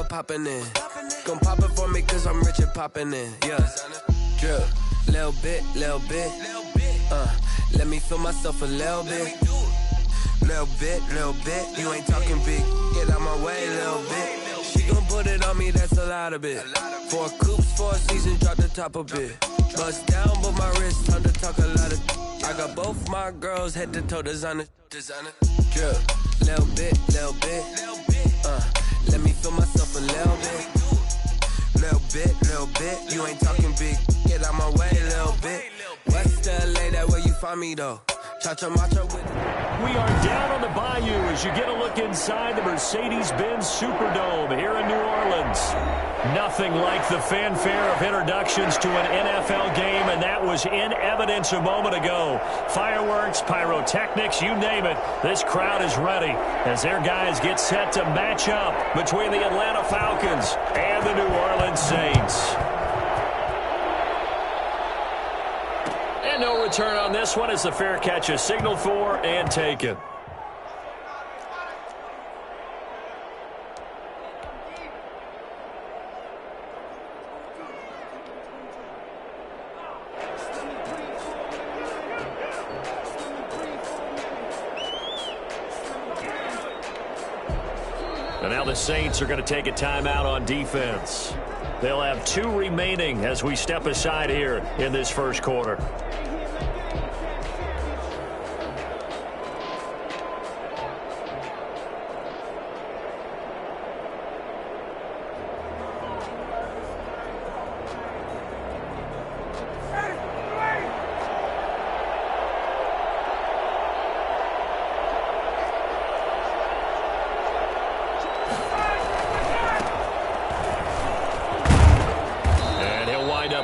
poppin' in. Gon' pop it for me cause I'm rich and poppin' in. Yeah, drip, little bit. Let me feel myself a little bit. Little bit, you ain't talking big. Get out my way, little bit. She gon' put it on me, that's a lot of it. 4 coops, 4 seasons, drop the top a bit. Bust down, but my wrist, time to talk a lot of. I got both my girls head to toe designer. Drip, little bit. Let me feel myself a little bit. Little bit, you ain't talking big. Get out my way, little bit. West LA, that where you find me though. Cha-cha macha with. We are down on the bayou as you get a look inside the Mercedes-Benz Superdome here in New Orleans. Nothing like the fanfare of introductions to an NFL game, and that was in evidence a moment ago. Fireworks, pyrotechnics, you name it. This crowd is ready as their guys get set to match up between the Atlanta Falcons and the New Orleans Saints. And no return on this one as the fair catch is signaled for and taken. And now the Saints are going to take a timeout on defense. They'll have 2 remaining as we step aside here in this first quarter.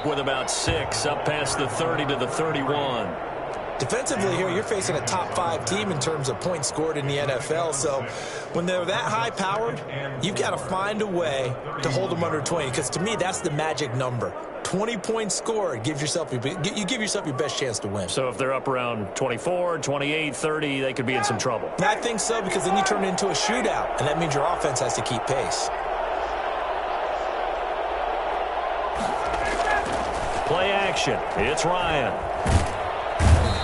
With about 6 up past the 30 to the 31. Defensively here, you're facing a top 5 team in terms of points scored in the NFL. So when they're that high powered, you've got to find a way to hold them under 20. Because to me, that's the magic number. 20 points scored, you give yourself your best chance to win. So if they're up around 24, 28, 30, they could be in some trouble. I think so, because then you turn it into a shootout, and that means your offense has to keep pace. Play action. It's Ryan.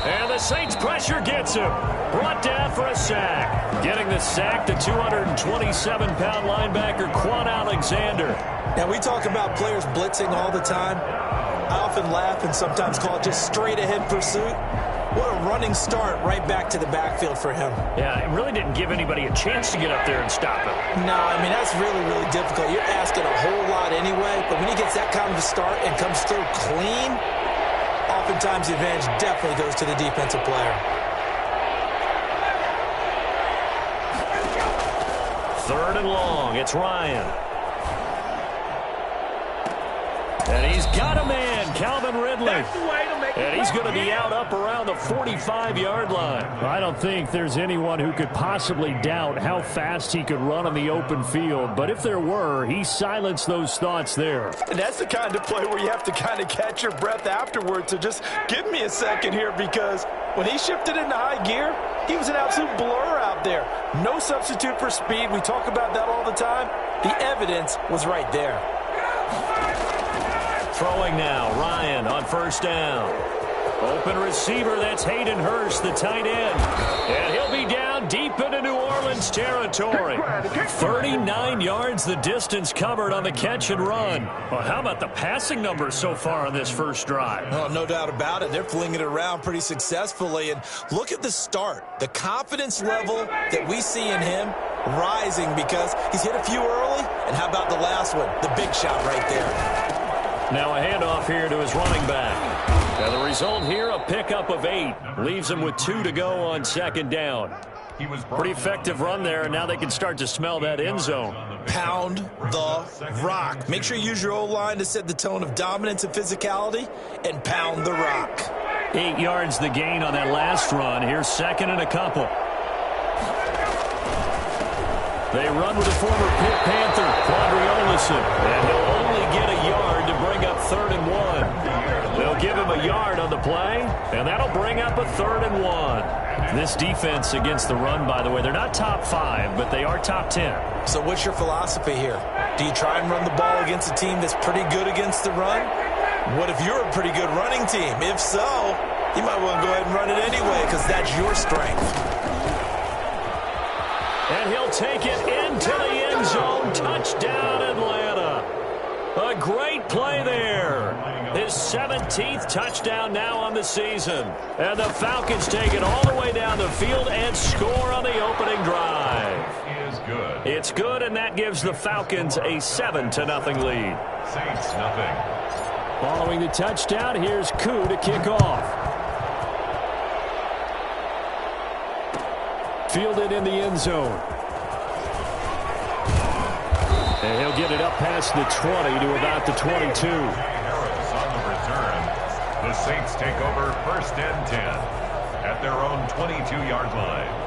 And the Saints pressure gets him. Brought down for a sack. Getting the sack, the 227-pound linebacker, Quan Alexander. Now, we talk about players blitzing all the time. I often laugh and sometimes call it just straight-ahead pursuit. What a running start right back to the backfield for him. Yeah, it really didn't give anybody a chance to get up there and stop him. No, I mean, that's really, really difficult. You're asking a whole lot anyway, but when he gets that kind of a start and comes through clean, oftentimes the advantage definitely goes to the defensive player. 3rd and long. It's Ryan. And he's got a man, Calvin Ridley. And he's going to be out up around the 45-yard line. I don't think there's anyone who could possibly doubt how fast he could run on the open field. But if there were, he silenced those thoughts there. And that's the kind of play where you have to kind of catch your breath afterwards. So just give me a second here, because when he shifted into high gear, he was an absolute blur out there. No substitute for speed. We talk about that all the time. The evidence was right there. Throwing now, Ryan on 1st down. Open receiver, that's Hayden Hurst, the tight end. And he'll be down deep into New Orleans territory. 39 yards the distance covered on the catch and run. Well, how about the passing numbers so far on this first drive? Oh, no doubt about it. They're flinging it around pretty successfully. And look at the start. The confidence level that we see in him rising because he's hit a few early. And how about the last one? The big shot right there. Now a handoff here to his running back. Now the result here, a pickup of 8. Leaves him with 2 to go on 2nd down. Pretty effective run there, and now they can start to smell that end zone. Pound the rock. Make sure you use your O-line to set the tone of dominance and physicality, and pound the rock. 8 yards the gain on that last run. Here's 2nd and a couple. They run with the former Pitt Panther, Quadri Olison, and he'll only get a yard to bring up 3rd and 1. They'll give him a yard on the play, and that'll bring up a 3rd and 1. This defense against the run, by the way, they're not top 5, but they are top 10. So what's your philosophy here? Do you try and run the ball against a team that's pretty good against the run? What if you're a pretty good running team? If so, you might want to go ahead and run it anyway because that's your strength. And he'll take it into the end zone. Touchdown, Atlanta. A great play there. His 17th touchdown now on the season. And the Falcons take it all the way down the field and score on the opening drive. It's good, and that gives the Falcons a 7-0 lead. Saints nothing. Following the touchdown, here's Koo to kick off. Fielded in the end zone. And he'll get it up past the 20 to about the 22. Harris on the return. The Saints take over 1st and 10 at their own 22-yard line.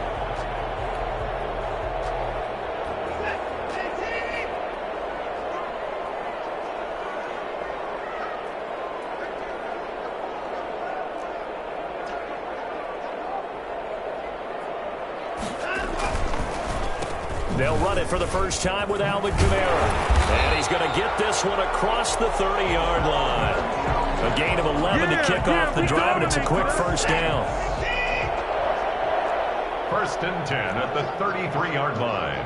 They'll run it for the first time with Alvin Kamara. And he's going to get this one across the 30-yard line. A gain of 11 to kick off the drive, and it's a quick first down. 1st and 10 at the 33-yard line.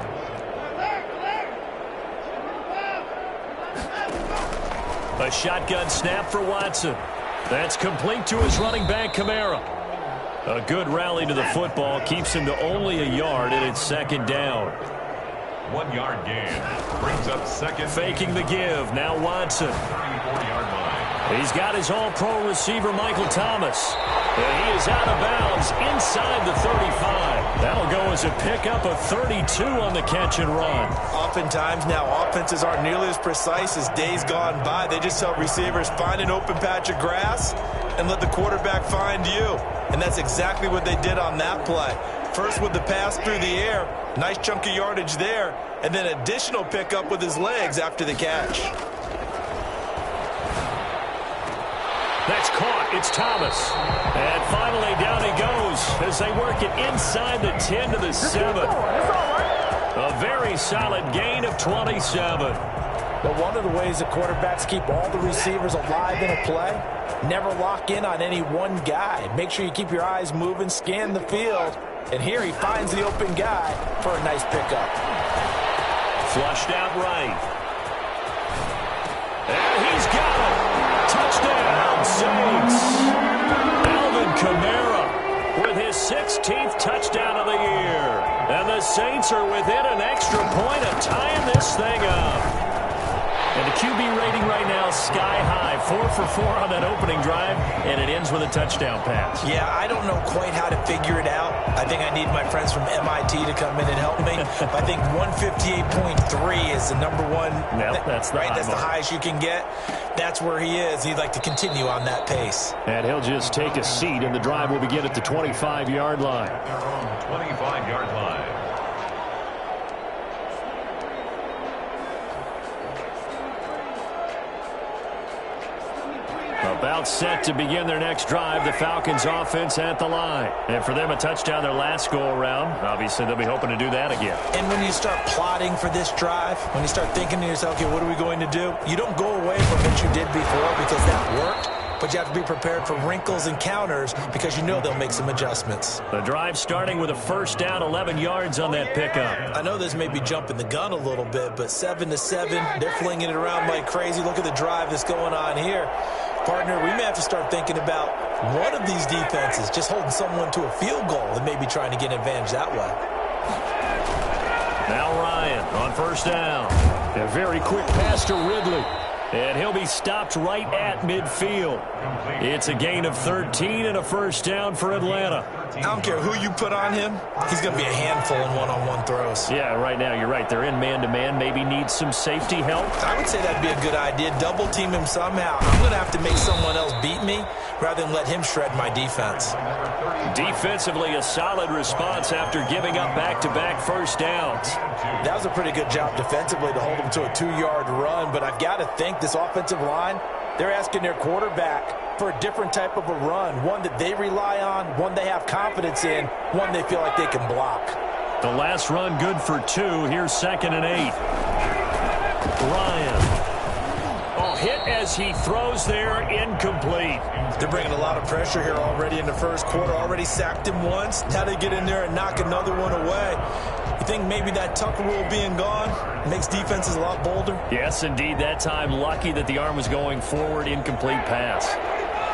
A shotgun snap for Watson. That's complete to his running back, Kamara. A good rally to the football keeps him to only a yard, and it's 2nd down. 1-yard gain. Brings up 2nd. Faking the give. Now Watson. 34-yard line. He's got his all-pro receiver, Michael Thomas. And he is out of bounds inside the 35. That'll go as a pickup of 32 on the catch and run. Oftentimes now, offenses aren't nearly as precise as days gone by. They just help receivers find an open patch of grass and let the quarterback find you. And that's exactly what they did on that play. First with the pass through the air, nice chunk of yardage there, and then additional pickup with his legs after the catch. That's caught. It's Thomas. And finally down he goes as they work it inside the 10 to the 7. A very solid gain of 27. But one of the ways the quarterbacks keep all the receivers alive in a play, never lock in on any one guy. Make sure you keep your eyes moving, scan the field. And here he finds the open guy for a nice pickup. Flushed out right. And he's got it. Touchdown, Saints. Alvin Kamara with his 16th touchdown of the year. And the Saints are within an extra point of tying this thing up. And the QB rating right now sky high. 4 for 4 on that opening drive, and it ends with a touchdown pass. Yeah, I don't know quite how to figure it out. I think I need my friends from MIT to come in and help me. I think 158.3 is the number one. Nope, that's the right. That's the mark. highest you can get. That's where he is. He'd like to continue on that pace. And he'll just take a seat, and the drive will begin at the 25-yard line. Their own 25-yard line. About set to begin their next drive, the Falcons offense at the line. And for them, a touchdown their last go-around. Obviously, they'll be hoping to do that again. And when you start plotting for this drive, when you start thinking to yourself, okay, what are we going to do? You don't go away from what you did before because that worked. But you have to be prepared for wrinkles and counters because you know they'll make some adjustments. The drive starting with a first down, 11 yards on that pickup. I know this may be jumping the gun a little bit, but 7-7, they're flinging it around like crazy. Look at the drive that's going on here. Partner, we may have to start thinking about one of these defenses just holding someone to a field goal and maybe trying to get an advantage that way. Now Ryan on first down. A very quick pass to Ridley. And he'll be stopped right at midfield. It's a gain of 13 and a first down for Atlanta. I don't care who you put on him. He's going to be a handful in one-on-one throws. Yeah, right now you're right. They're in man-to-man. Maybe need some safety help. I would say that'd be a good idea. Double team him somehow. I'm going to have to make someone else beat me rather than let him shred my defense. Defensively, a solid response after giving up back-to-back first downs. That was a pretty good job defensively to hold him to a 2-yard run, but I've got to think this offensive line, they're asking their quarterback for a different type of a run, one that they rely on, one they have confidence in, one they feel like they can block. The last run good for 2. Here's 2nd and 8. Ryan. Oh, hit as he throws there, incomplete. They're bringing a lot of pressure here already in the first quarter. Already sacked him once. Now they get in there and knock another one away. You think maybe that Tucker rule being gone makes defenses a lot bolder? Yes, indeed. That time, lucky that the arm was going forward, incomplete pass.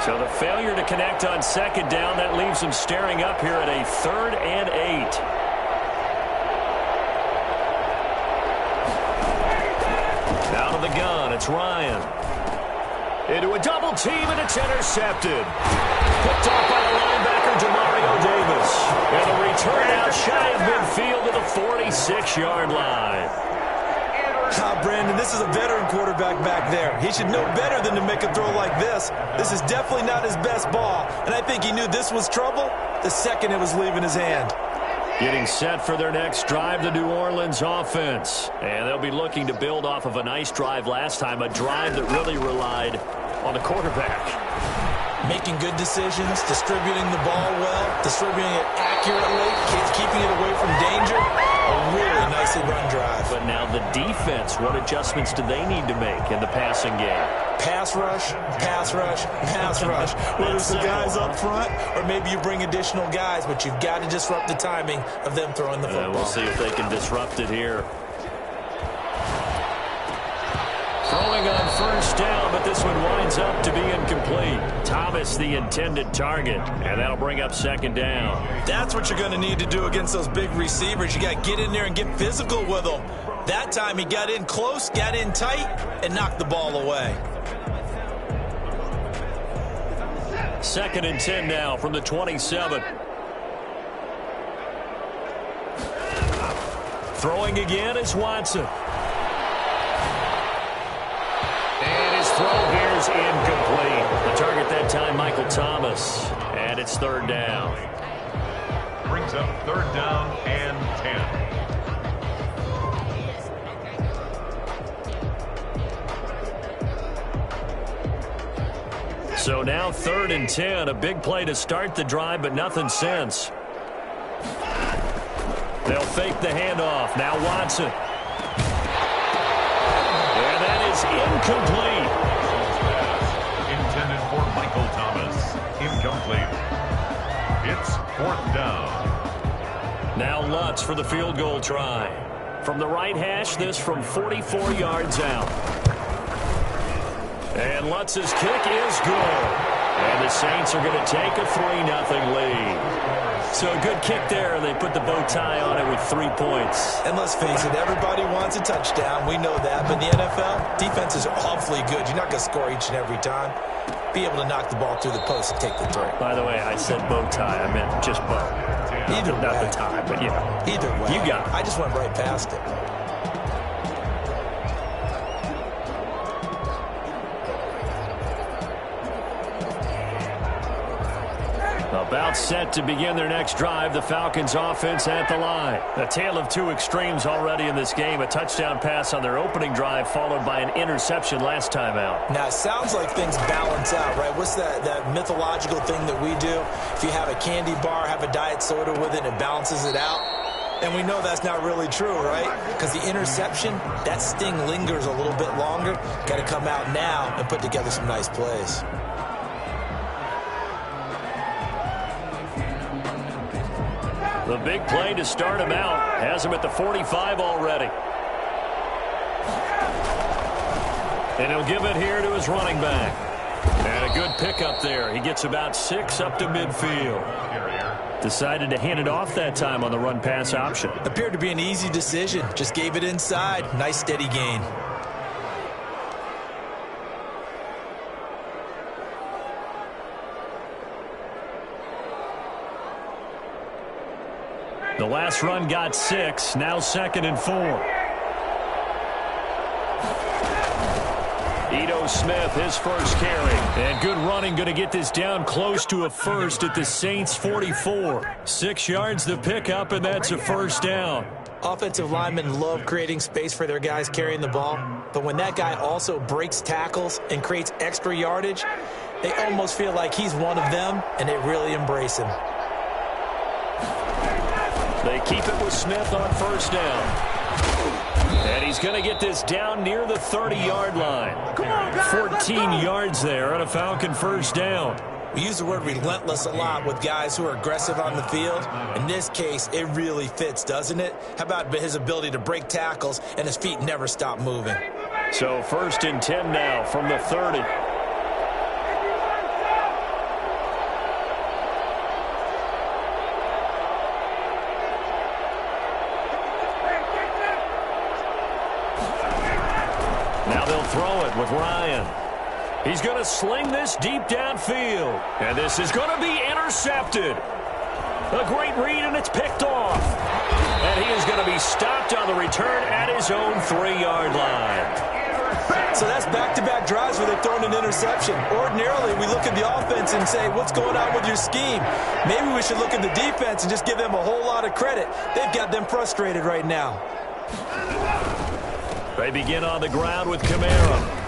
So the failure to connect on second down, that leaves them staring up here at a 3rd and 8. Out of the gun, it's Ryan. Into a double team, and it's intercepted. Picked off by the linebacker, Demario Davis. And a return out shy of midfield to the 46-yard line. Brandon, this is a veteran quarterback back there. He should know better than to make a throw like this. This is definitely not his best ball. And I think he knew this was trouble the second it was leaving his hand. Getting set for their next drive, the New Orleans offense. And they'll be looking to build off of a nice drive last time, a drive that really relied on the quarterback. Making good decisions, distributing the ball well, distributing it accurately, keeping it away from danger. A really nicely run drive. But now the defense, what adjustments do they need to make in the passing game? Pass rush, pass rush, pass rush. Whether it's the guys up front or maybe you bring additional guys, but you've got to disrupt the timing of them throwing the football. We'll see if they can disrupt it here. Throwing on first down, but this one winds up to be incomplete. Thomas, the intended target, and that'll bring up second down. That's what you're going to need to do against those big receivers. You got to get in there and get physical with them. That time he got in close, got in tight, and knocked the ball away. 2nd and 10 now from the 27. Throwing again is Watson. And his throw here is incomplete. The target that time, Michael Thomas. And it's 3rd down. Brings up 3rd down and 10. So now 3rd and 10. A big play to start the drive, but nothing since. They'll fake the handoff. Now Watson. And that is incomplete. Intended for Michael Thomas. Incomplete. It's 4th down. Now Lutz for the field goal try. From the right hash, this from 44 yards out. And Lutz's kick is good. And the Saints are going to take a 3-0 lead. So a good kick there. They put the bow tie on it with 3 points. And let's face it, everybody wants a touchdown. We know that. But in the NFL, defenses are awfully good. You're not going to score each and every time. Be able to knock the ball through the post and take the three. By the way, I said bow tie. I meant just bow. Either way. Not the tie, but yeah. Either way. You got it. I just went right past it. About set to begin their next drive, the Falcons offense at the line. A tale of two extremes already in this game. A touchdown pass on their opening drive followed by an interception last time out. Now, it sounds like things balance out, right? What's that mythological thing that we do? If you have a candy bar, have a diet soda with it, it balances it out. And we know that's not really true, right? Because the interception, that sting lingers a little bit longer. Got to come out now and put together some nice plays. The big play to start him out. Has him at the 45 already. And he'll give it here to his running back. And a good pickup there. He gets about 6 up to midfield. Decided to hand it off that time on the run-pass option. Appeared to be an easy decision. Just gave it inside. Nice steady gain. The last run got 6. Now 2nd and 4. Ito Smith, his first carry. And good running, going to get this down close to a first at the Saints' 44. 6 yards the pickup, and that's a first down. Offensive linemen love creating space for their guys carrying the ball. But when that guy also breaks tackles and creates extra yardage, they almost feel like he's one of them, and they really embrace him. They keep it with Smith on first down. And he's going to get this down near the 30-yard line. 14 yards there on a Falcon first down. We use the word relentless a lot with guys who are aggressive on the field. In this case, it really fits, doesn't it? How about his ability to break tackles and his feet never stop moving? So 1st and 10 now from the 30. Now they'll throw it with Ryan. He's going to sling this deep downfield. And this is going to be intercepted. A great read, and it's picked off. And he is going to be stopped on the return at his own 3-yard line. So that's back-to-back drives where they've thrown an interception. Ordinarily, we look at the offense and say, what's going on with your scheme? Maybe we should look at the defense and just give them a whole lot of credit. They've got them frustrated right now. They begin on the ground with Kamara.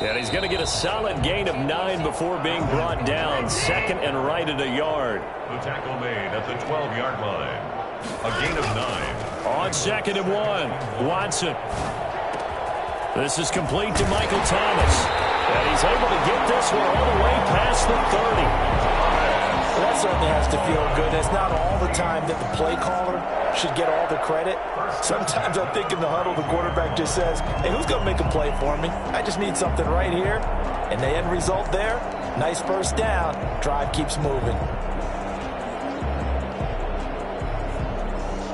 And he's going to get a solid gain of 9 before being brought down. 2nd and right at a yard. The tackle made at the 12-yard line. A gain of 9. On 2nd and 1, Watson. This is complete to Michael Thomas. And he's able to get this one all the way past the 30. Well, that certainly has to feel good. It's not all the time that the play caller should get all the credit. Sometimes I think in the huddle, the quarterback just says, hey, who's going to make a play for me? I just need something right here. And the end result there, nice first down. Drive keeps moving.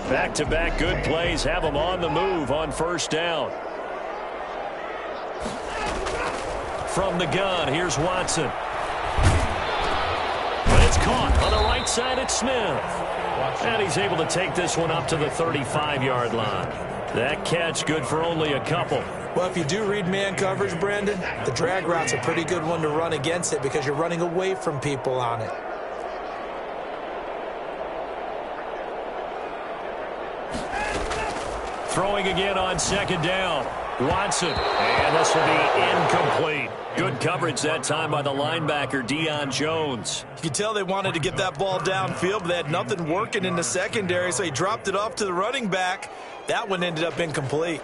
Back-to-back good plays have them on the move on first down. From the gun, here's Watson. But it's caught on the right side at Smith. And he's able to take this one up to the 35-yard line. That catch good for only a couple. Well, if you do read man coverage, Brandon, the drag route's a pretty good one to run against it because you're running away from people on it. Throwing again on 2nd down. Watson. And this will be incomplete. Good coverage that time by the linebacker, Deion Jones. You can tell they wanted to get that ball downfield, but they had nothing working in the secondary, so he dropped it off to the running back. That one ended up incomplete.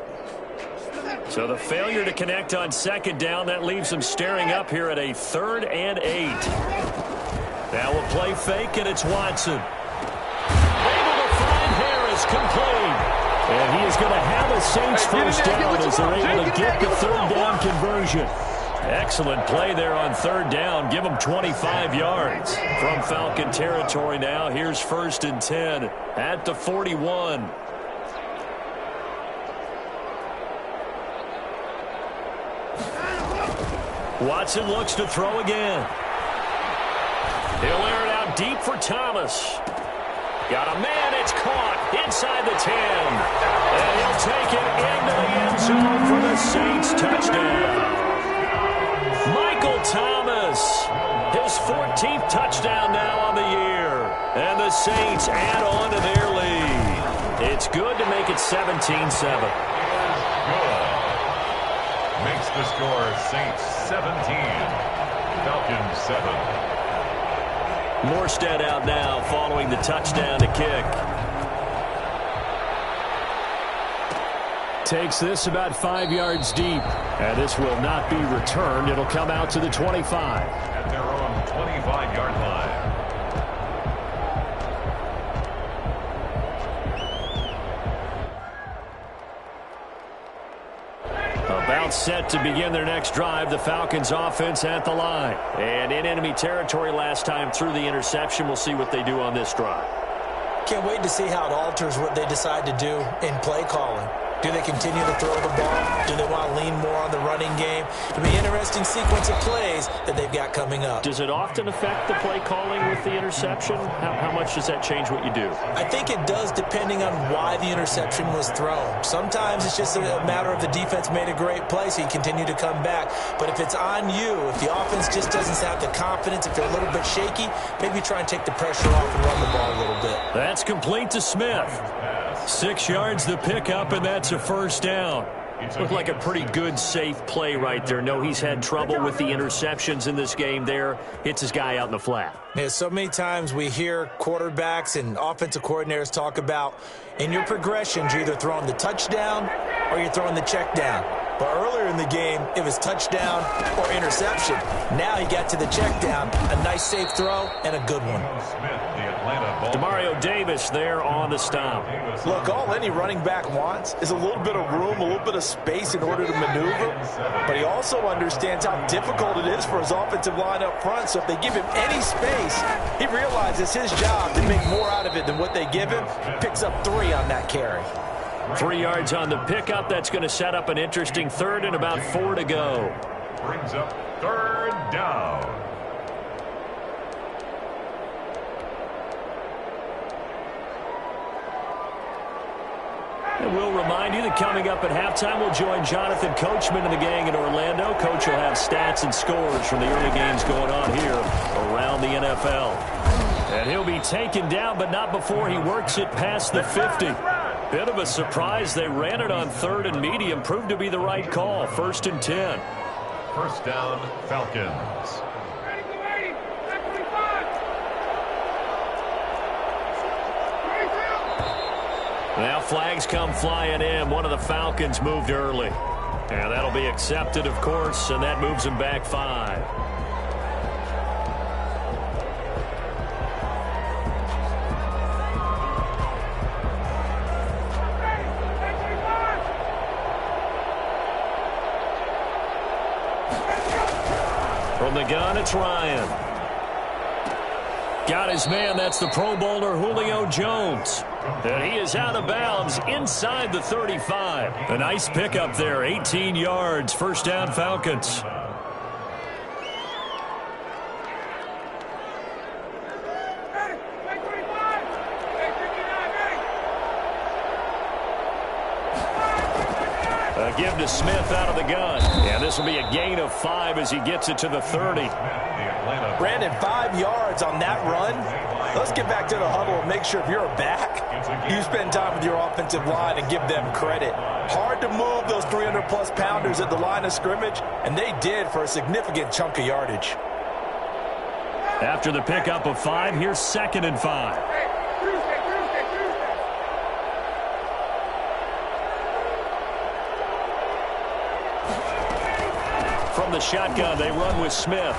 So the failure to connect on 2nd down, that leaves them staring up here at a 3rd and 8. Now we'll play fake, and it's Watson. Able to find Harris, complete. And he is going to have a Saints first down as they're able to get the 3rd down conversion. Excellent play there on 3rd down. Give them 25 yards. From Falcon territory now, here's 1st and 10 at the 41. Watson looks to throw again. He'll air it out deep for Thomas. Got a man, it's caught inside the 10. And he'll take it into the end zone for the Saints touchdown. Michael Thomas, his 14th touchdown now on the year. And the Saints add on to their lead. It's good to make it 17-7. Good. Makes the score Saints 17, Falcons 7. Morstead out now following the touchdown to kick. Takes this about 5 yards deep. And this will not be returned. It'll come out to the 25. At their own 25-yard line. About set to begin their next drive. The Falcons offense at the line. And in enemy territory last time through the interception. We'll see what they do on this drive. Can't wait to see how it alters what they decide to do in play calling. Do they continue to throw the ball? Do they want to lean more on the running game? It'll be an interesting sequence of plays that they've got coming up. Does it often affect the play calling with the interception? How much does that change what you do? I think it does depending on why the interception was thrown. Sometimes it's just a matter of the defense made a great play, so you continue to come back. But if it's on you, if the offense just doesn't have the confidence, if they're a little bit shaky, maybe try and take the pressure off and run the ball a little bit. That's complete to Smith. 6 yards the pickup, and that's a first down. Looked like a pretty good, safe play right there. No, he's had trouble with the interceptions in this game there. Hits his guy out in the flat. Yeah, so many times we hear quarterbacks and offensive coordinators talk about in your progressions, you're either throwing the touchdown or you're throwing the check down. But earlier in the game, it was touchdown or interception. Now he got to the check down, a nice safe throw, and a good one. Demario Davis there on the stop. Look, all any running back wants is a little bit of room, a little bit of space in order to maneuver. But he also understands how difficult it is for his offensive line up front. So if they give him any space, he realizes his job to make more out of it than what they give him. Picks up 3 on that carry. 3 yards on the pickup. That's going to set up an interesting third and about 4 to go. Brings up 3rd down. And we'll remind you that coming up at halftime, we'll join Jonathan Coachman and the gang in Orlando. Coach will have stats and scores from the early games going on here around the NFL. And he'll be taken down, but not before he works it past the 50. Bit of a surprise. They ran it on 3rd and medium. Proved to be the right call. 1st and 10. 1st down, Falcons. Now flags come flying in. One of the Falcons moved early. And that'll be accepted, of course, and that moves him back 5. From the gun, it's Ryan. Got his man. That's the Pro Bowler Julio Jones. And he is out of bounds inside the 35. A nice pickup there. 18 yards. 1st down, Falcons. A give to Smith out of the gun. And this will be a gain of 5 as he gets it to the 30. Brandon, 5 yards on that run. Let's get back to the huddle and make sure if you're a back, you spend time with your offensive line and give them credit. Hard to move those 300-plus pounders at the line of scrimmage, and they did for a significant chunk of yardage. After the pickup of 5, here's 2nd and 5. From the shotgun, they run with Smith.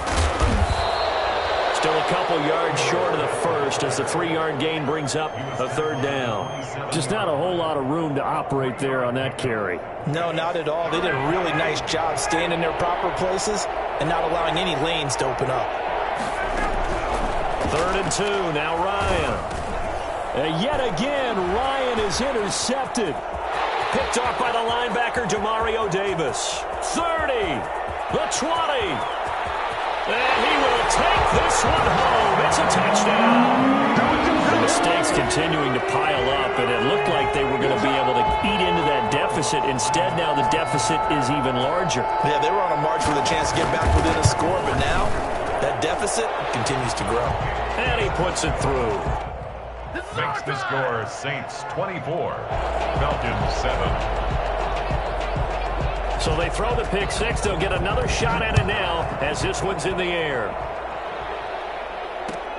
Still a couple yards short of the first as the 3-yard gain brings up a 3rd down. Just not a whole lot of room to operate there on that carry. No, not at all. They did a really nice job staying in their proper places and not allowing any lanes to open up. 3rd and 2, now Ryan. And yet again, Ryan is intercepted. Picked off by the linebacker, Demario Davis. 30, the 20. And he will take this one home. It's a touchdown. The mistakes continuing to pile up, and it looked like they were going to be able to eat into that deficit. Instead, now the deficit is even larger. Yeah, they were on a march with a chance to get back within a score, but now that deficit continues to grow. And he puts it through. Makes the score Saints 24, Falcons 7. So they throw the pick 6. They'll get another shot at it now as this one's in the air.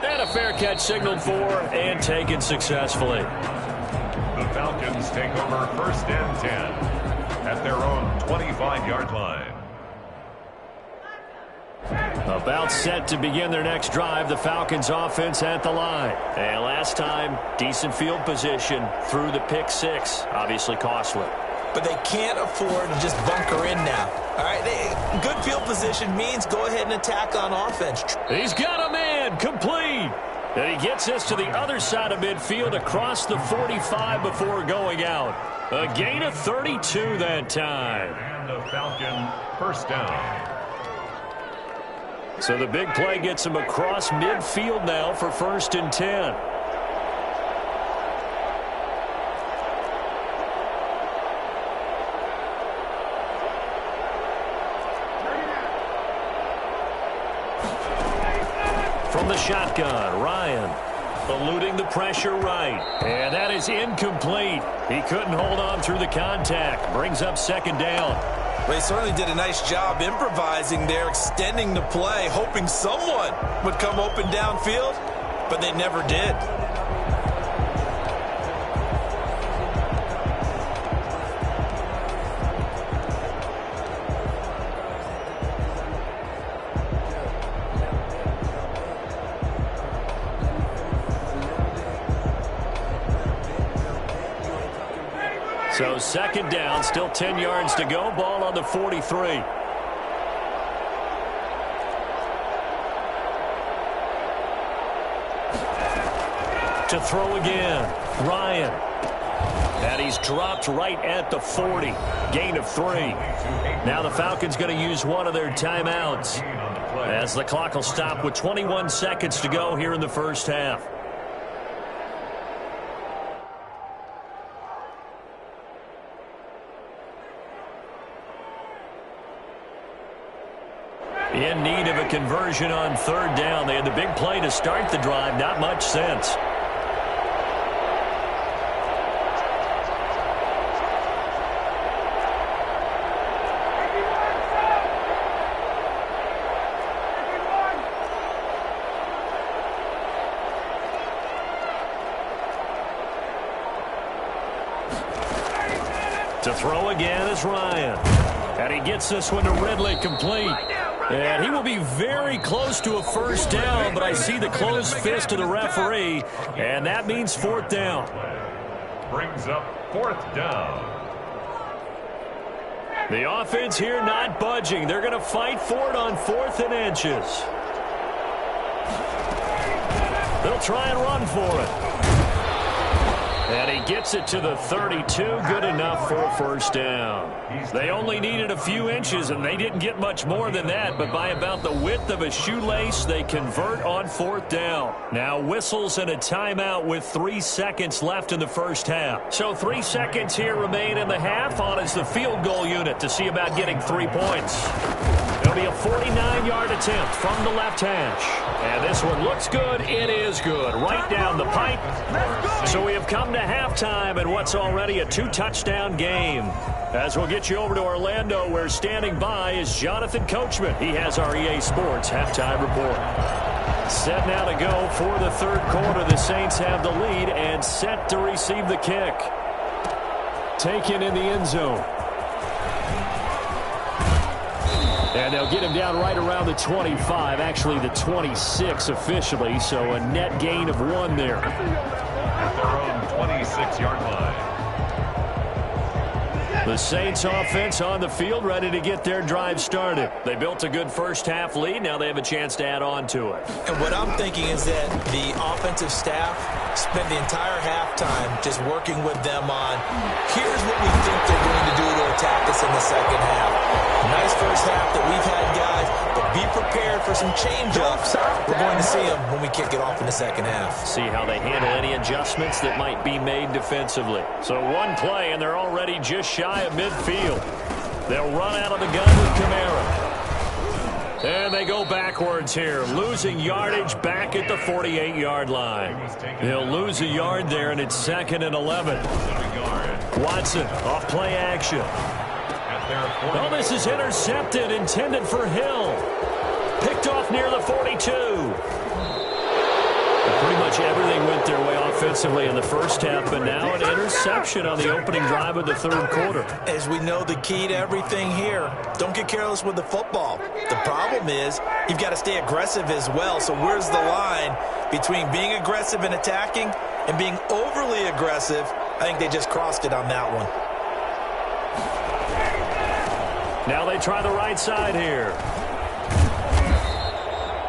And a fair catch signaled for and taken successfully. The Falcons take over 1st and 10 at their own 25-yard line. About set to begin their next drive, the Falcons offense at the line. And last time, decent field position through the pick 6. Obviously costly. But they can't afford to just bunker in now. All right, good field position means go ahead and attack on offense. He's got a man, complete. And he gets this to the other side of midfield across the 45 before going out. A gain of 32 that time. And the Falcon 1st down. So the big play gets him across midfield now for 1st and 10. From the shotgun, Ryan. Eluding the pressure right. And that is incomplete. He couldn't hold on through the contact. Brings up second down. Well, he certainly did a nice job improvising there, extending the play, hoping someone would come open downfield, but they never did. So second down, still 10 yards to go. Ball on the 43. To throw again, Ryan. And he's dropped right at the 40. Gain of 3. Now the Falcons going to use one of their timeouts as the clock will stop with 21 seconds to go here in the first half. In need of a conversion on third down. They had the big play to start the drive. Not much sense. To throw again is Ryan. And he gets this one to Ridley, complete. And he will be very close to a first down, but I see the closed fist of the referee, and that means fourth down. Brings up fourth down. The offense here not budging. They're going to fight for it on 4th and inches. They'll try and run for it. And he gets it to the 32. Good enough for a first down. They only needed a few inches, and they didn't get much more than that. But by about the width of a shoelace, they convert on fourth down. Now whistles and a timeout with 3 seconds left in the first half. So 3 seconds here remain in the half. On is the field goal unit to see about getting 3 points. It'll be a 49-yard attempt from the left hash. And this one looks good. It is good. Right down the pipe. So we have come to halftime in what's already a 2-touchdown game. As we'll get you over to Orlando, where standing by is Jonathan Coachman. He has our EA Sports halftime report. Set now to go for the third quarter. The Saints have the lead and set to receive the kick. Taken in the end zone. And they'll get him down right around the 25, actually the 26 officially, so a net gain of 1 there. At their own 26-yard line. The Saints offense on the field, ready to get their drive started. They built a good first half lead. Now they have a chance to add on to it. And what I'm thinking is that the offensive staff spent the entire halftime just working with them on, here's what we think they're going to do to attack us in the second half. Nice first half that we've had, guys, but be prepared for some change-ups. We're going to see them when we kick it off in the second half. See how they handle any adjustments that might be made defensively. So one play, and they're already just shy of midfield. They'll run out of the gun with Kamara. And they go backwards here, losing yardage back at the 48-yard line. They'll lose a yard there, and it's 2nd and 11. Watson off play action. Oh, this is intercepted, intended for Hill. Picked off near the 42. Pretty much everything went their way offensively in the first half, but now an interception on the opening drive of the third quarter. As we know, the key to everything here, don't get careless with the football. The problem is you've got to stay aggressive as well. So where's the line between being aggressive and attacking and being overly aggressive? I think they just crossed it on that one. Now they try the right side here.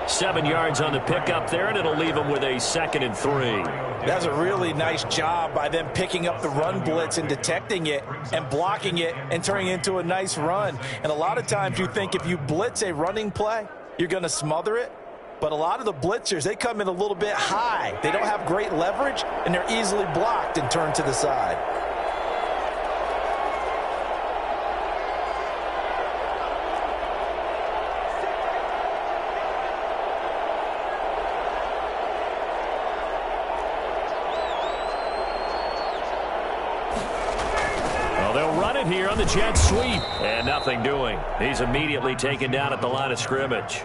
7 yards on the pickup there, and it'll leave them with a 2nd and 3. That's a really nice job by them picking up the run blitz and detecting it and blocking it and turning it into a nice run. And a lot of times you think if you blitz a running play, you're going to smother it. But a lot of the blitzers, they come in a little bit high. They don't have great leverage, and they're easily blocked and turned to the side. it here on the jet sweep. And nothing doing. He's immediately taken down at the line of scrimmage.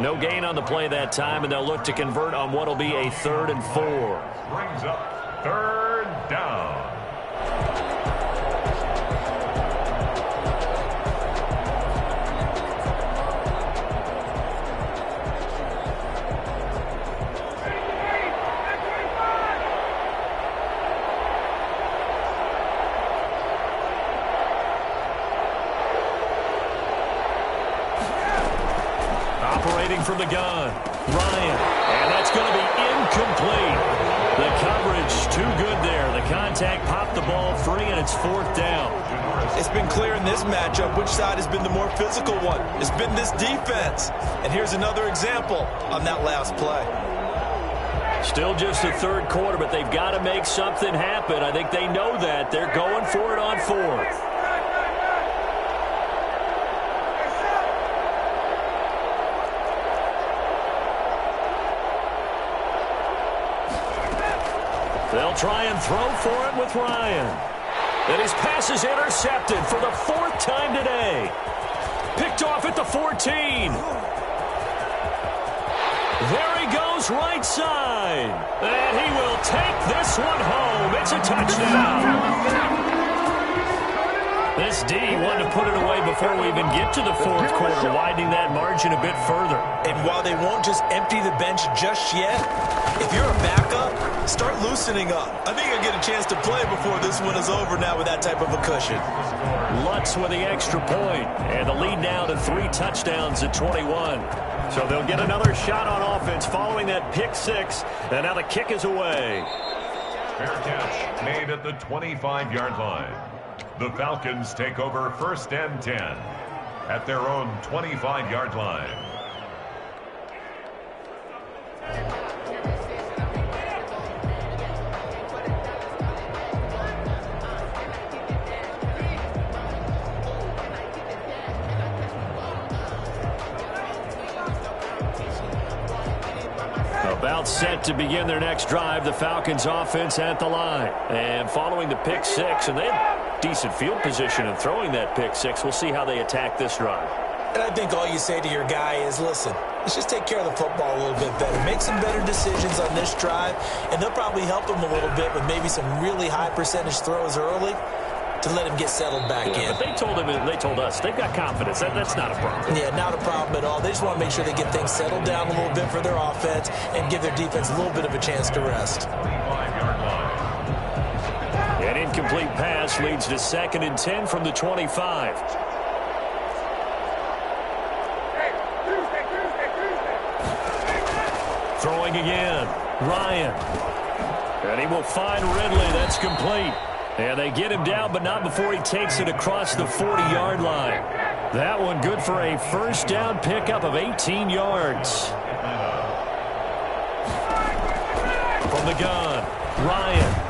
No gain on the play that time, and they'll look to convert on what will be a 3rd and 4. Brings up 3rd down. From the gun, Ryan, and that's going to be incomplete. The coverage too good there. The contact popped the ball free, and it's 4th down. It's been clear in this matchup which side has been the more physical one. It's been this defense. And here's another example on that last play. Still just the 3rd quarter, but they've got to make something happen. I think they know that. They're going for it on 4th. They'll try and throw for it with Ryan. And his pass is intercepted for the 4th time today. Picked off at the 14. There he goes right side. And he will take this one home. It's a touchdown. This D wanted to put it away before we even get to the 4th quarter, widening that margin a bit further. And while they won't just empty the bench just yet, if you're a backup, start loosening up. I think you'll get a chance to play before this one is over now with that type of a cushion. Lutz with the extra point, and the lead now to 3 touchdowns at 21. So they'll get another shot on offense following that pick 6, and now the kick is away. Fair catch made at the 25-yard line. The Falcons take over 1st and 10 at their own 25-yard line. About set to begin their next drive, the Falcons offense at the line. And following the pick 6, and they have decent field position in throwing that pick 6. We'll see how they attack this drive. And I think all you say to your guy is, listen, let's just take care of the football a little bit better. Make some better decisions on this drive, and they'll probably help him a little bit with maybe some really high percentage throws early to let him get settled back in. But they told us they've got confidence. That's not a problem. Yeah, not a problem at all. They just want to make sure they get things settled down a little bit for their offense and give their defense a little bit of a chance to rest. 25-yard line. An incomplete pass leads to 2nd and 10 from the 25. Throwing again, Ryan. And he will find Ridley. That's complete. And they get him down, but not before he takes it across the 40-yard line. That one good for a 1st down pickup of 18 yards. From the gun, Ryan.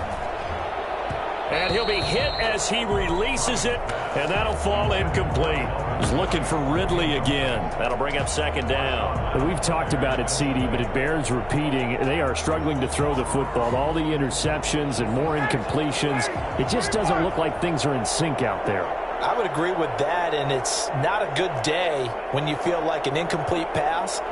And he'll be hit as he releases it, and that'll fall incomplete. He's looking for Ridley again. That'll bring up 2nd down. We've talked about it, CD, but it bears repeating. They are struggling to throw the football. All the interceptions and more incompletions. It just doesn't look like things are in sync out there. I would agree with that, and it's not a good day when you feel like an incomplete pass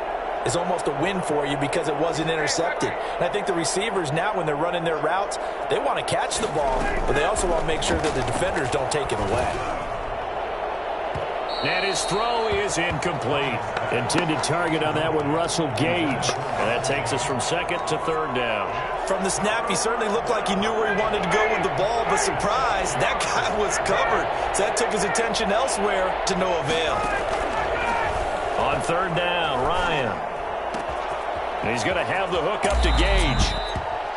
is almost a win for you because it wasn't intercepted. And I think the receivers now, when they're running their routes, they want to catch the ball, but they also want to make sure that the defenders don't take it away. And his throw is incomplete. Intended target on that one, Russell Gage. And that takes us from 2nd to 3rd down. From the snap, he certainly looked like he knew where he wanted to go with the ball, but surprise, that guy was covered. So that took his attention elsewhere to no avail. On 3rd down, Ryan. And he's going to have the hook up to Gage.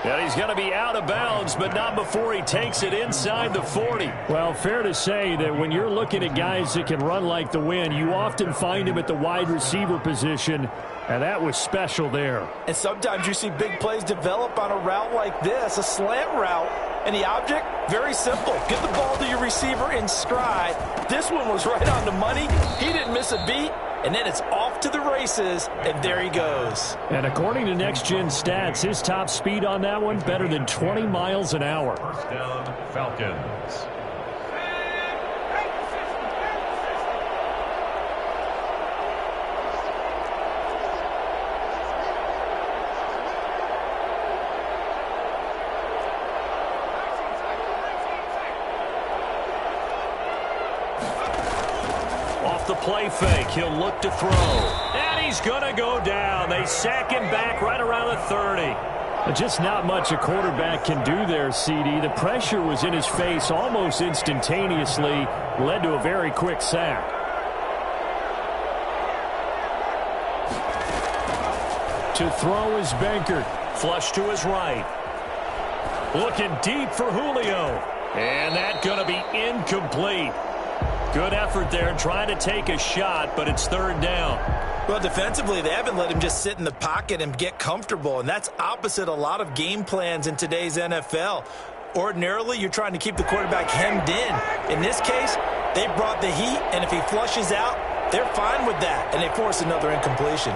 And he's going to be out of bounds, but not before he takes it inside the 40. Well, fair to say that when you're looking at guys that can run like the wind, you often find him at the wide receiver position, and that was special there. And sometimes you see big plays develop on a route like this, a slant route. And the object, very simple. Get the ball to your receiver in stride. This one was right on the money. He didn't miss a beat. And then it's off to the races, and there he goes. And according to Next Gen Stats, his top speed on that one, better than 20 miles an hour. 1st down, Falcons. play fake. He'll look to throw. And he's going to go down. They sack him back right around the 30. Just not much a quarterback can do there, CD. The pressure was in his face almost instantaneously. Led to a very quick sack. To throw is Bankert. Flush to his right. Looking deep for Julio. And that's going to be incomplete. Good effort there trying to take a shot, but it's third down. Well, defensively, they haven't let him just sit in the pocket and get comfortable, and that's opposite a lot of game plans in today's NFL. Ordinarily, you're trying to keep the quarterback hemmed in. In this case, they brought the heat, and if he flushes out, they're fine with that, and they force another incompletion.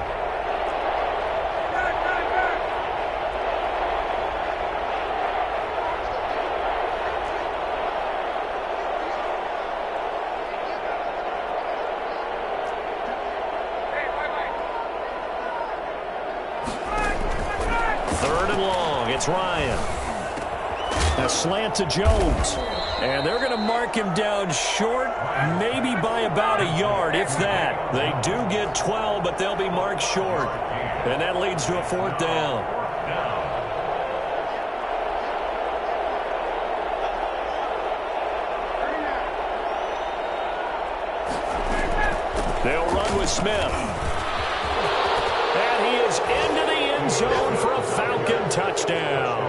It's Ryan. A slant to Jones. And they're going to mark him down short, maybe by about a yard, if that. They do get 12, but they'll be marked short. And that leads to a fourth down. They'll run with Smith. And he is into the end zone for a Falcon touchdown.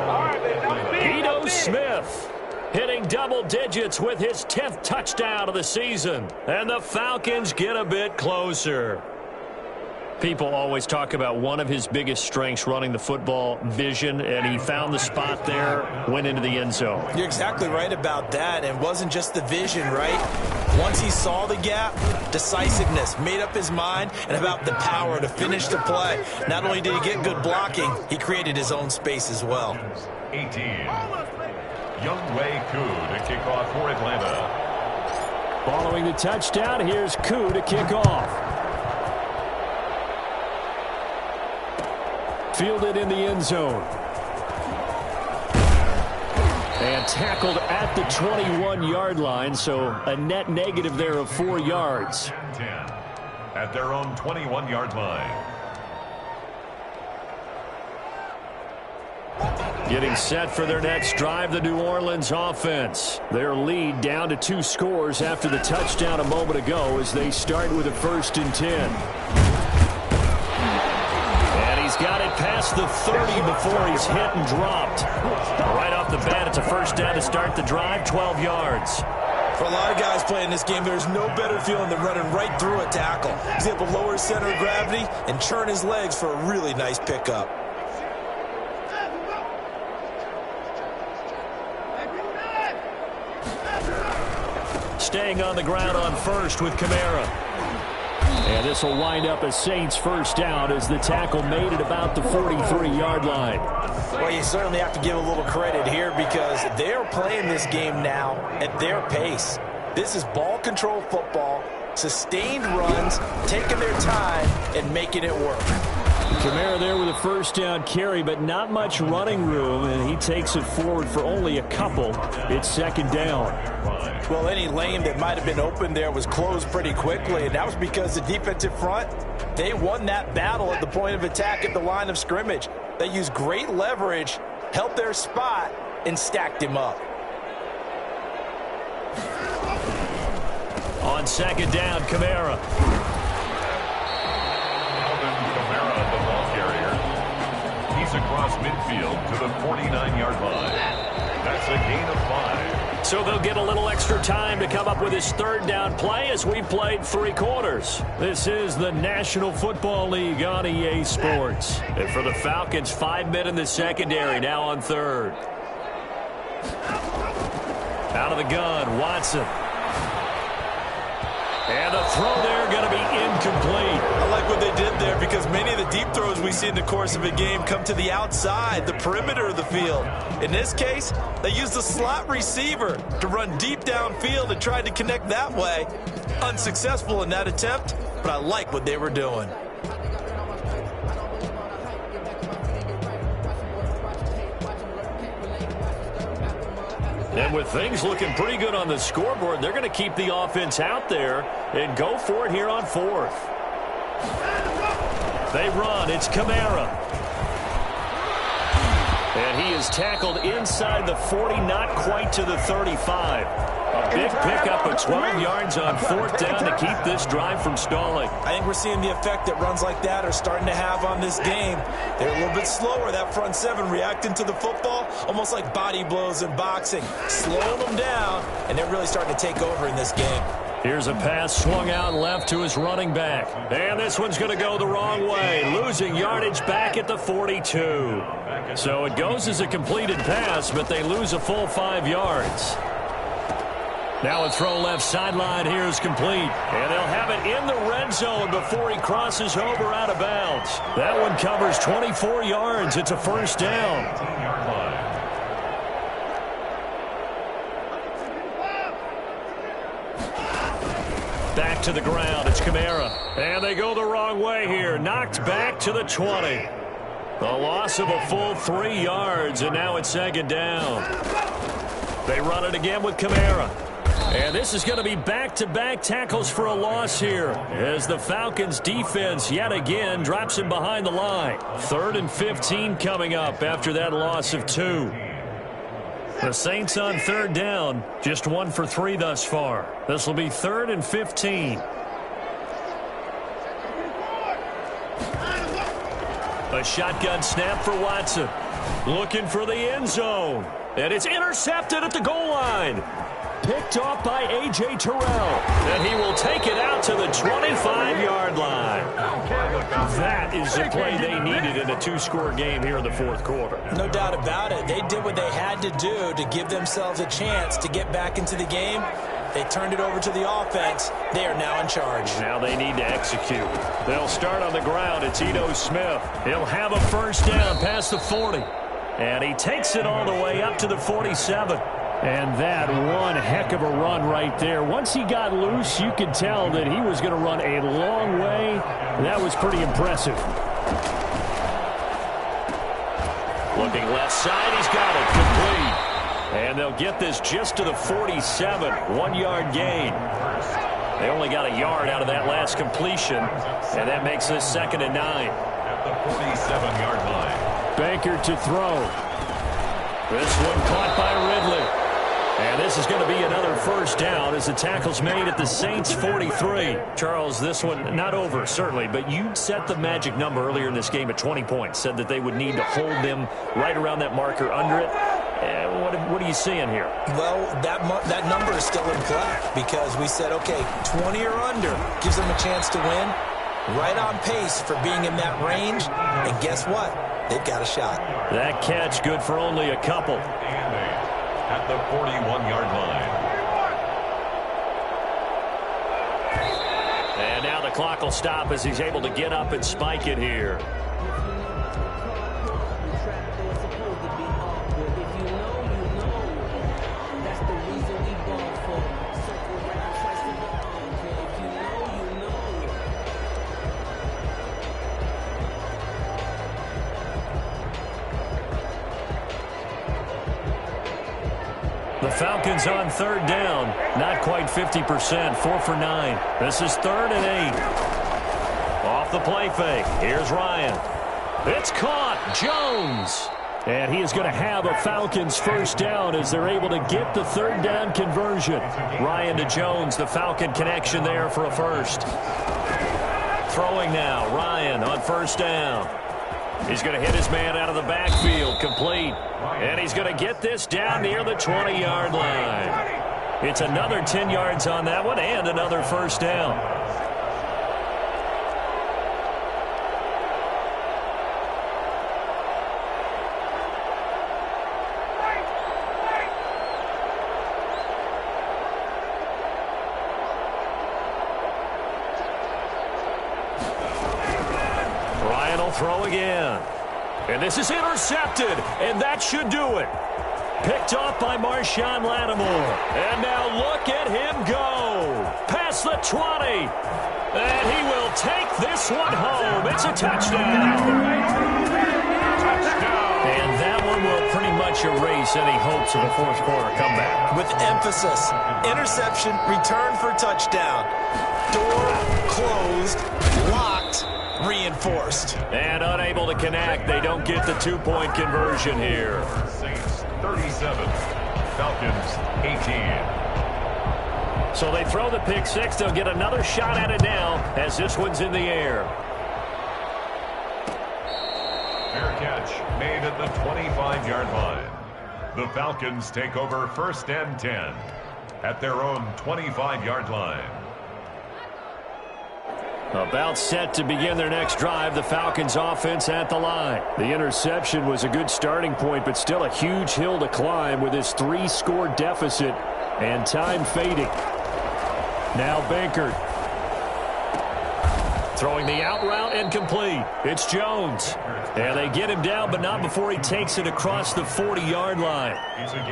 Ito Smith hitting double digits with his 10th touchdown of the season. And the Falcons get a bit closer. People always talk about one of his biggest strengths running the football, vision, and he found the spot there, went into the end zone. You're exactly right about that. And it wasn't just the vision, right? Once he saw the gap, decisiveness, made up his mind, and about the power to finish the play. Not only did he get good blocking, he created his own space as well. 18. Younghoe Koo to kick off for Atlanta. Following the touchdown, here's Koo to kick off. Fielded in the end zone. And tackled at the 21-yard line, so a net negative there of 4 yards. 10 at their own 21-yard line. Getting set for their next drive, the New Orleans offense. Their lead down to 2 scores after the touchdown a moment ago as they start with a 1st and 10. He's got it past the 30 before he's hit and dropped. Right off the bat, it's a 1st down to start the drive, 12 yards. For a lot of guys playing this game, there's no better feeling than running right through a tackle. He's able to lower his center of gravity and churn his legs for a really nice pickup. Staying on the ground on 1st with Kamara. And this will wind up a Saints 1st down as the tackle made it about the 43-yard line. Well, you certainly have to give a little credit here because they're playing this game now at their pace. This is ball control football, sustained runs, taking their time and making it work. Kamara there with a 1st down carry, but not much running room, and he takes it forward for only a couple. It's 2nd down. Well, any lane that might have been open there was closed pretty quickly, and that was because the defensive front, they won that battle at the point of attack at the line of scrimmage. They used great leverage, held their spot, and stacked him up. On 2nd down, Kamara. Across midfield to the 49-yard line. That's a gain of 5. So they'll get a little extra time to come up with his 3rd down play as we played 3 quarters. This is the National Football League on EA Sports. And for the Falcons, 5 men in the secondary now on 3rd. Out of the gun, Watson. And the throw there going to be incomplete. I like what they did there because many of the deep throws we see in the course of a game come to the outside, the perimeter of the field. In this case, they used the slot receiver to run deep downfield and tried to connect that way. Unsuccessful in that attempt, but I like what they were doing. And with things looking pretty good on the scoreboard, they're going to keep the offense out there and go for it here on 4th. They run. It's Kamara. And he is tackled inside the 40, not quite to the 35. A big pickup of 12 yards on 4th down to keep this drive from stalling. I think we're seeing the effect that runs like that are starting to have on this game. They're a little bit slower, that front seven, reacting to the football, almost like body blows in boxing, slowing them down, and they're really starting to take over in this game. Here's a pass swung out left to his running back. And this one's going to go the wrong way, losing yardage back at the 42. So it goes as a completed pass, but they lose a full 5 yards. Now a throw left sideline here is complete. And they'll have it in the red zone before he crosses over out of bounds. That one covers 24 yards. It's a first down. Back to the ground. It's Kamara. And they go the wrong way here. Knocked back to the 20. A loss of a full 3 yards, and now it's second down. They run it again with Kamara. And this is going to be back-to-back tackles for a loss here as the Falcons defense yet again drops him behind the line. 3rd and 15 coming up after that loss of 2. The Saints on 3rd down, just 1 for 3 thus far. This will be 3rd and 15. A shotgun snap for Watson. Looking for the end zone. And it's intercepted at the goal line. Picked off by A.J. Terrell. And he will take it out to the 25-yard line. That is the play they needed in a 2-score game here in the 4th quarter. No doubt about it. They did what they had to do to give themselves a chance to get back into the game. They turned it over to the offense. They are now in charge. Now they need to execute. They'll start on the ground. It's Ito Smith. He'll have a first down past the 40. And he takes it all the way up to the 47. And that one heck of a run right there. Once he got loose, you could tell that he was going to run a long way. That was pretty impressive. Looking left side, he's got it. Complete. And they'll get this just to the 47. 1-yard gain. They only got a yard out of that last completion. And that makes this 2nd and 9. At the 47-yard line. Baker to throw. This one caught by Ridley. And this is going to be another first down as the tackle's made at the Saints 43. Charles, this one not over, certainly, but you set the magic number earlier in this game at 20 points. Said that they would need to hold them right around that marker under it. What are you seeing here? Well, that number is still in play because we said, okay, 20 or under gives them a chance to win. Right on pace for being in that range. And guess what? They've got a shot. That catch good for only a couple. At the 41-yard line. And now the clock will stop as he's able to get up and spike it here. The Falcons on 3rd down. Not quite 50%. 4 for 9. This is 3rd and 8. Off the play fake. Here's Ryan. It's caught. Jones. And he is going to have a Falcons first down as they're able to get the 3rd down conversion. Ryan to Jones. The Falcon connection there for a first. Throwing now. Ryan on 1st down. He's going to hit his man out of the backfield. Complete. And he's going to get this down near the 20-yard line. It's another 10 yards on that one and another first down. Ryan will throw again. And this is intercepted, and that should do it. Picked off by Marshawn Lattimore. And now look at him go. Past the 20. And he will take this one home. It's a touchdown. And that one one will pretty much erase any hopes of a fourth quarter comeback. With emphasis, interception, return for touchdown. Door closed, locked, reinforced. And unable to connect. They don't get the two-point conversion here. Saints 37, Falcons 18. So they throw the pick six. They'll get another shot at it now as this one's in the air. Fair catch made at the 25-yard line. The Falcons take over 1st and 10 at their own 25-yard line. About set to begin their next drive, the Falcons offense at the line. The interception was a good starting point, but still a huge hill to climb with this 3-score deficit and time fading. Now Baker throwing the out route and complete. It's Jones. And they get him down, but not before he takes it across the 40-yard line.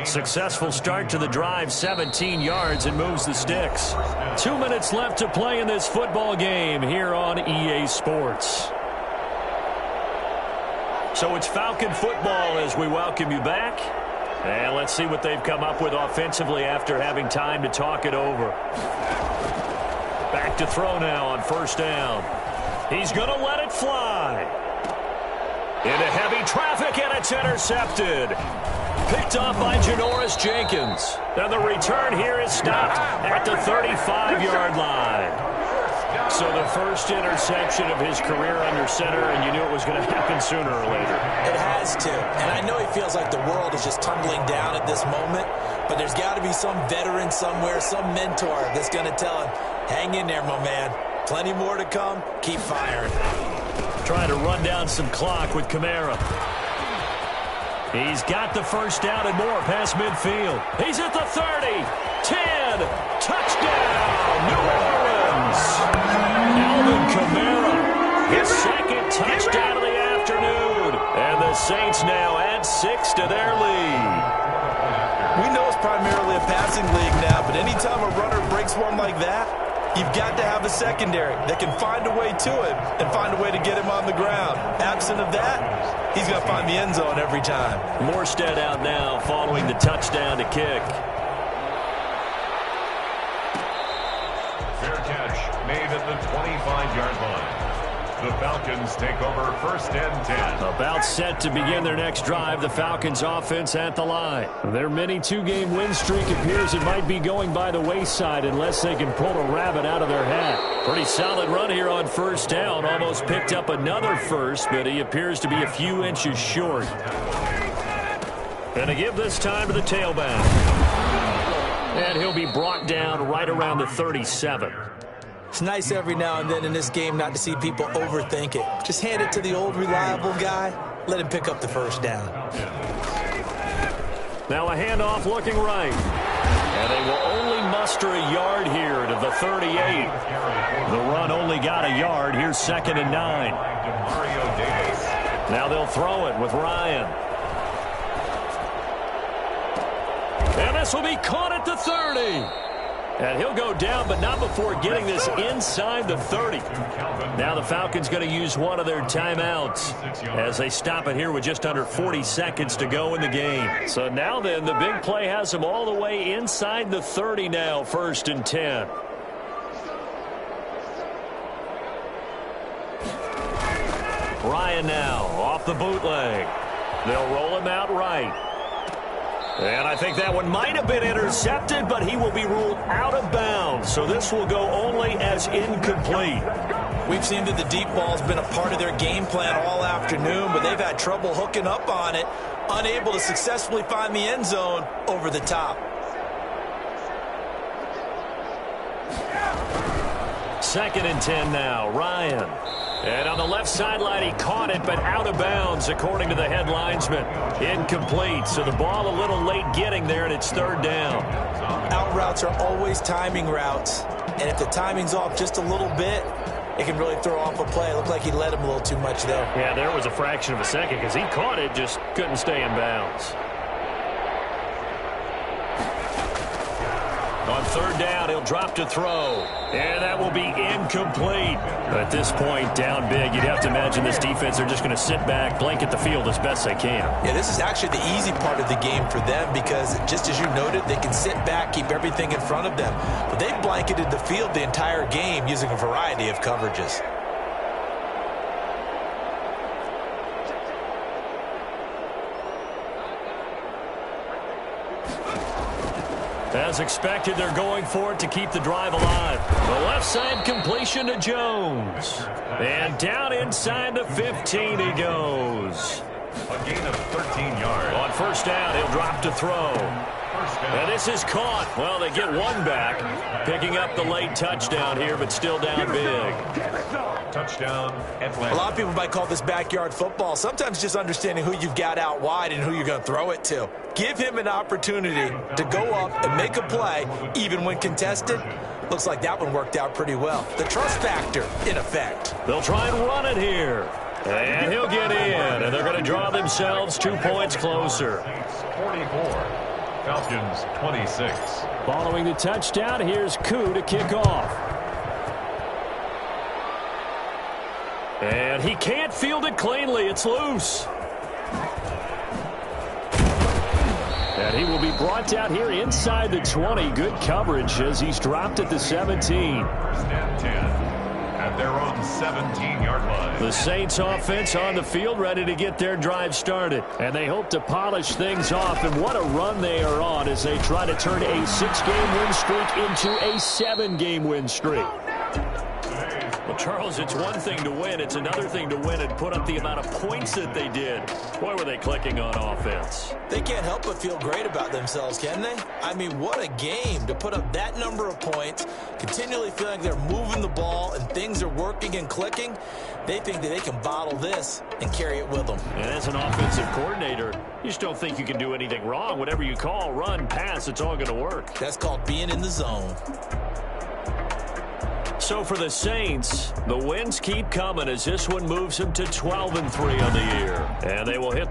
Successful start to the drive, 17 yards, and moves the sticks. 2 minutes left to play in this football game here on EA Sports. So it's Falcon football as we welcome you back. And let's see what they've come up with offensively after having time to talk it over. Back to throw now on 1st down. He's going to let it fly. Into heavy traffic, and it's intercepted. Picked off by Janoris Jenkins. And the return here is stopped at the 35-yard line. So the first interception of his career under center, and you knew it was going to happen sooner or later. It has to. And I know he feels like the world is just tumbling down at this moment, but there's got to be some veteran somewhere, some mentor that's going to tell him, hang in there, my man. Plenty more to come. Keep firing. Trying to run down some clock with Kamara. He's got the first down and more past midfield. He's at the 30, 10, touchdown, New Orleans. Alvin Kamara, his second touchdown of the afternoon. And the Saints now add 6 to their lead. We know it's primarily a passing league now, but anytime a runner breaks one like that, you've got to have a secondary that can find a way to him and find a way to get him on the ground. Absent of that, he's going to find the end zone every time. Morstead out now following the touchdown to kick. Fair catch made at the 25-yard line. The Falcons take over 1st and 10. About set to begin their next drive, the Falcons offense at the line. Their mini 2-game win streak appears it might be going by the wayside unless they can pull a rabbit out of their hat. Pretty solid run here on 1st down. Almost picked up another first, but he appears to be a few inches short. And to give this time to the tailback. And he'll be brought down right around the 37. It's nice every now and then in this game not to see people overthink it. Just hand it to the old reliable guy. Let him pick up the first down. Now a handoff looking right. And they will only muster a yard here to the 38. The run only got a yard. Here's 2nd and 9. Now they'll throw it with Ryan. And this will be caught at the 30. And he'll go down, but not before getting this inside the 30. Now the Falcons going to use one of their timeouts as they stop it here with just under 40 seconds to go in the game. So now then, the big play has them all the way inside the 30 now, 1st and 10. Ryan now off the bootleg. They'll roll him out right. And I think that one might have been intercepted, but he will be ruled out of bounds. So this will go only as incomplete. We've seen that the deep ball's been a part of their game plan all afternoon, but they've had trouble hooking up on it, unable to successfully find the end zone over the top. 2nd and 10 now, Ryan. And on the left sideline, he caught it, but out of bounds, according to the head linesman. Incomplete, so the ball a little late getting there, and it's 3rd down. Out routes are always timing routes, and if the timing's off just a little bit, it can really throw off a play. It looked like he led him a little too much, though. Yeah, there was a fraction of a second because he caught it, just couldn't stay in bounds. On third down, he'll drop to throw. And that will be incomplete. At this point, down big, you'd have to imagine this defense, they're just going to sit back, blanket the field as best they can. Yeah, this is actually the easy part of the game for them because, just as you noted, they can sit back, keep everything in front of them. But they've blanketed the field the entire game using a variety of coverages. As expected, they're going for it to keep the drive alive. The left side completion to Jones. And down inside the 15 he goes. A gain of 13 yards. On first down, he'll drop to throw. And this is caught. Well, they get one back, picking up the late touchdown here, but still down big. Touchdown, Atlanta. A lot of people might call this backyard football. Sometimes just understanding who you've got out wide and who you're going to throw it to. Give him an opportunity to go up and make a play, even when contested. Looks like that one worked out pretty well. The trust factor, in effect. They'll try and run it here. And he'll get in, and they're going to draw themselves 2 points closer. 44. Falcons 26. Following the touchdown, here's Koo to kick off. And he can't field it cleanly. It's loose. And he will be brought down here inside the 20. Good coverage as he's dropped at the 17. First and 10 at their own 17-yard line. The Saints offense on the field ready to get their drive started. And they hope to polish things off. And what a run they are on as they try to turn a 6-game win streak into a 7-game win streak. Well, Charles, it's one thing to win. It's another thing to win and put up the amount of points that they did. Boy, were they clicking on offense. They can't help but feel great about themselves, can they? I mean, what a game to put up that number of points, continually feeling they're moving the ball and things are working and clicking. They think that they can bottle this and carry it with them. And as an offensive coordinator, you just don't think you can do anything wrong. Whatever you call, run, pass, it's all going to work. That's called being in the zone. So for the Saints, the wins keep coming as this one moves them to 12-3 on the year. And they will hit the